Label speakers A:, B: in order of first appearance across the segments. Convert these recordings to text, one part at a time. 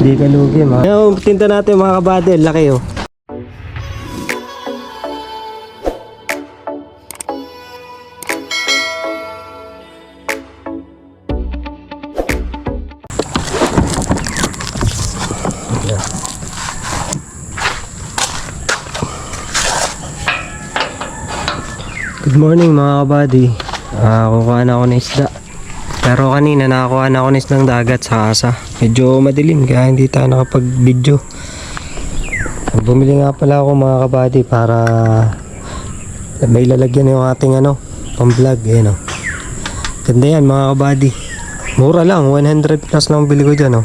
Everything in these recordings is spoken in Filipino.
A: Hindi ka lugi mga. Yung tinta natin mga kabady, laki oh. Good morning mga kabady. Kukuha na ako ng isda. Pero kanina nakakuha na ako ng isdang dagat sa asa. Medyo madilim kaya hindi tayo nakapag-video. Bumili nga pala ako mga kabady para may lalagyan yung ating pang-vlog. Ayan, ganda yan mga kabady. Mura lang, 100 plus lang bili ko dyan.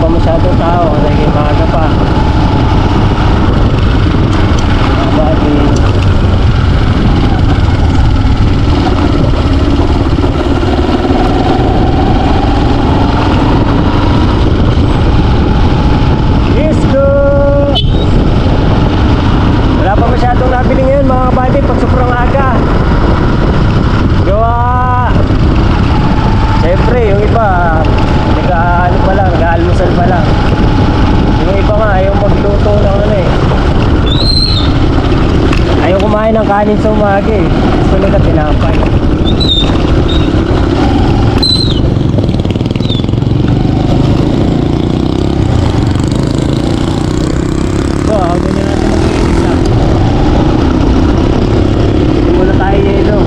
A: Masyadong tao kasi maaga pa. Let's go! Wala pa masyadong nabili ngayon mga kabady pag sobrang aga. Gawa siyempre yung iba nag-aalmusal pa lang. Yung iba nga ayaw magluto ng ayaw kumain ng kanin sa umaga eh. Gusto nila tinapay. So, ako na natin mag-iinis lang. Hindi muna tayo yelo.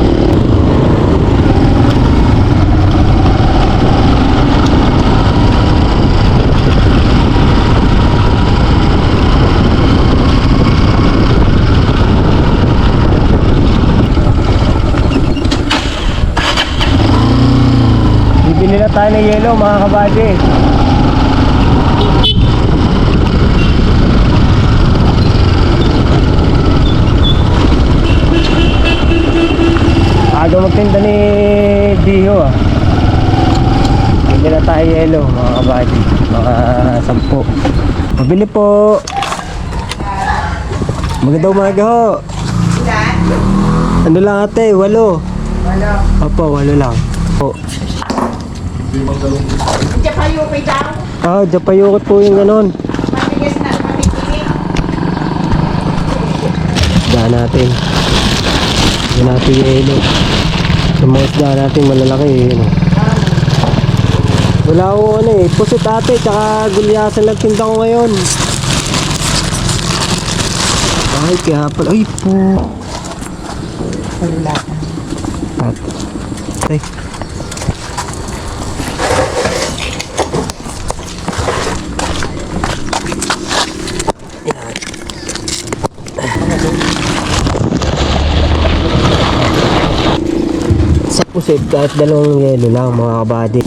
A: Bibili na tayo ng yelo mga kabady. Aga magtinda ni Diho Bibili na tayo yelo mga kabady. Mga 10. Pabili po. Magandang umaga ho. Ano lang ate? 8. Opo, 8 lang po.
B: Japayukay daw.
A: Japayukot po yung ganon.
B: Matigas na, matikinig.
A: Isda natin. Isda natin yung ilo. Yung mga isda natin malalaki Wala ko pusit ate, tsaka gulyasan lang tinda ko ngayon. Ay, kaya pala. Ay po.
B: Wala.
A: Ay. Sa pusit kahit 2 yelo lang mga kabady.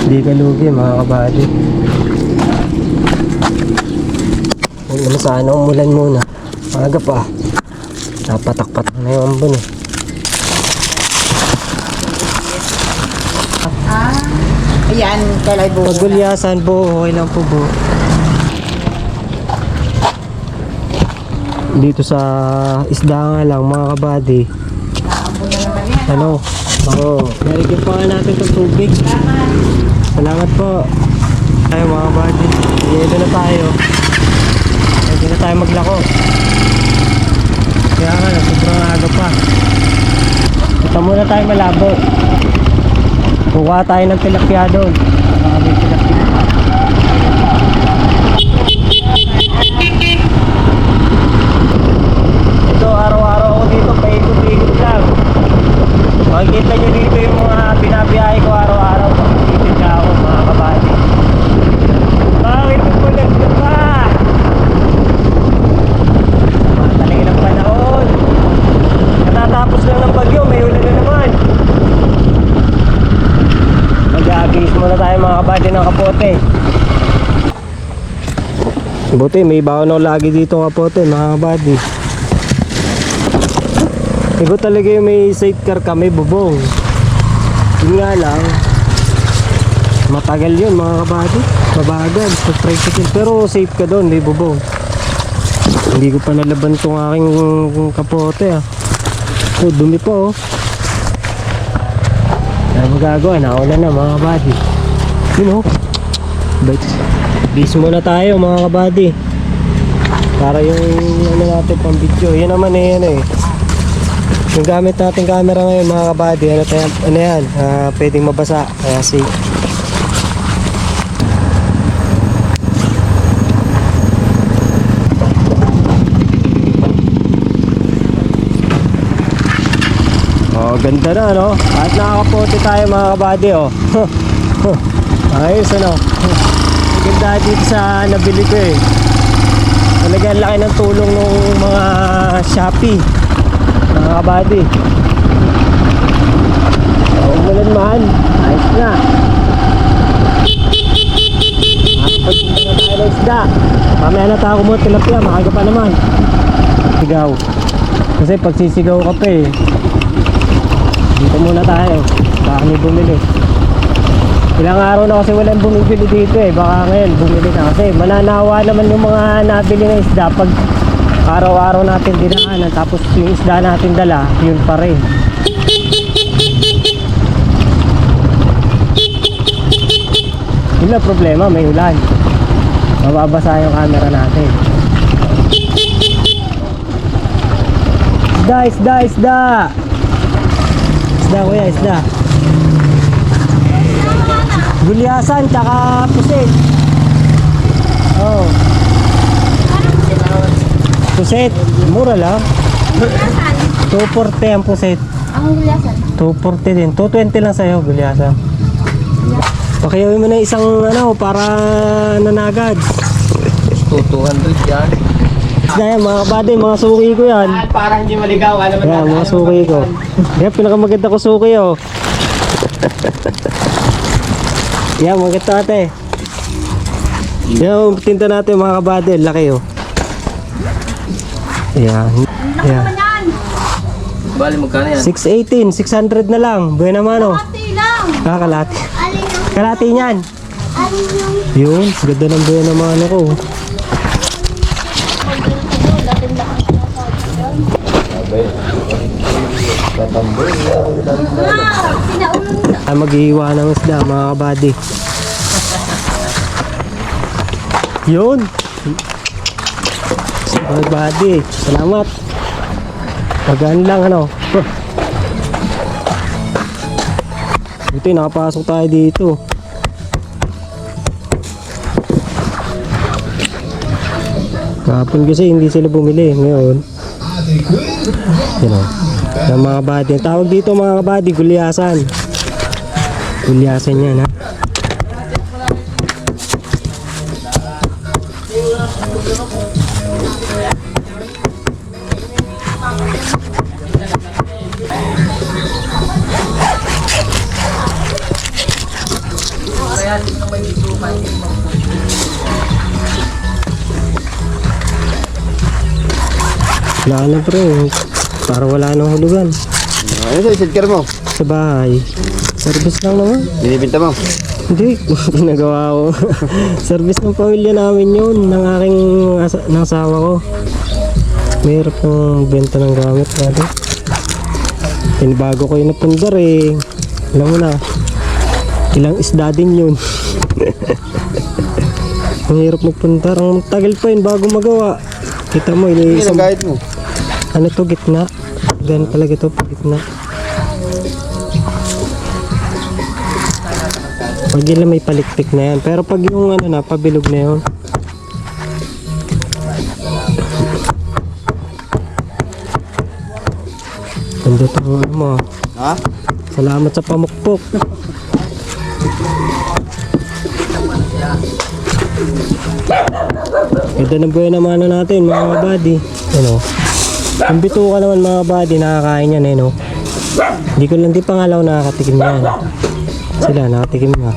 A: Hindi ka lugi mga kabady. Huwag naman sana umulan muna. Maaga pa. Napatak-patak na yung ambon
B: Ayan, kalay buo.
A: Pagulyasan po, okay lang po po. Dito sa isda nga lang mga kabady.
B: Naambon na naman yan.
A: Oo. Nalagyan pa nga natin ng tubig. Salamat po. Tayo mga kabady. Dito na tayo. Hindi na tayo maglako. Kaya nga, sobrang aga pa. Ito muna tayo malabo. Kukuha tayo ng tilapia doon. May tilapia. Ito, araw-araw ako dito, paikot-ikot lang. Makikita nyo dito yung mga binabiyahe ko araw-araw. Makikita nyo ako mga kabady. Bakit yung pulag ka pa? Mataling ng panahon. Katatapos lang ng bagyo, may ulan na naman. Mag-aagis muna tayo tayo mga kabady ng kapote. Buti may baon ako lagi dito kapote mga kabady. Iba talaga yung may sidecar kami bubong. Yun nga lang, matagal yun mga kabady. Mabagal pag tricycle. Pero safe ka doon, may bubong. Hindi ko pa nalaban tong aking kapote ah. Oh, dumi pa oh. Ano magagawa? Naulan na mga kabady. Yun oh. Bis muna tayo mga kabady. Para yung ano natin pang video. Yan naman eh ano eh. Yung gamit natin camera ngayon mga kabady. Ano yan? Pwedeng mabasa. Kaya safe. Oh, ganda na no? At nakakapote tayo mga kabady oh. Ayos ano? Ganda dito sa nabili ko eh. Talagang laki ng tulong ng mga Shopee mga kabady. Umulan man, ayos na. Pagpunta na tayo ng isda. Mamaya na tayo kumuha tilapia, makaga pa naman. Sigaw. Kasi pag sisigaw ka pa eh. Dito muna tayo. Baka may bumili. Ilang araw na kasi walang bumibili dito eh. Baka ngayon bumili na kasi mananawa naman yung mga nabili na isda pag araw-araw natin dinaanan tapos yung isda natin dala yun pa rin. Yun lang problema, may ulan. Mababasa yung camera natin. Isda, isda, isda. Isda kuya, isda. Gulyasan, tsaka pusit. Oh. Pusit, mura lang. 240 ang pusit.
C: Ang gulyasan?
A: 240 din. 220 lang sa'yo, gulyasan. Pakiyawin mo na isang ano, para nanagad.
D: 200 yan.
A: Isda yan, mga kabady, mga suki ko yan.
D: Para hindi maligaw, alam mo
A: Yan, mga suki ko. Yan, pinakamaganda ko suki oh. Yan, maganda ate. Yan, tinta natin mga kabady, laki oh. Yan. Yan.
D: Bali, magkano yan?
A: 618, 600 na lang. Buhay naman oh.
C: Kalati lang.
A: Kalati.
C: Alin yung...
A: Kalati niyan.
C: Alin yung...
A: Yun, ganda ng buhay naman ano ko. Maghihiwa ng isda mga kabady. Yun. Mga kabady, salamat. Pagaan lang ano. Buti nakapasok tayo dito. Kahapon kasi hindi sila bumili. Ngayon yun o. Yung mga kabady. Ang tawag dito mga kabady, gulyasan. Gulyasan yan ha. Wala na bro. Para wala nang hulugan.
D: Ano sa isidkar mo?
A: Sa bahay. Service lang naman.
D: Binibinta mo?
A: Hindi, ginagawa ko. Service ng pamilya namin yun, ng aking ng asawa ko. Mayroon ng benta ng gamit natin. Pinibago ko yung napundar eh. Alam mo na, ilang isda din yun. Ang hirap magpundar. Ang tagal pa yun bago magawa. Kita mo,
D: Hindi
A: isang...
D: lang kahit mo.
A: Ano to, gitna? Ganun talaga to, gitna. Pag yun may palikpik na yan. Pero pag yung ano na, pabilog na yun. Ganda to ano mo.
D: Ha?
A: Salamat sa pamukpok. Ganda ng buhay naman natin mga buddy. Ano? Yung bituka naman mga buddy, nakakain yan eh no. Hindi pa nga lang nakakatikim yan. Sila nakatikim na.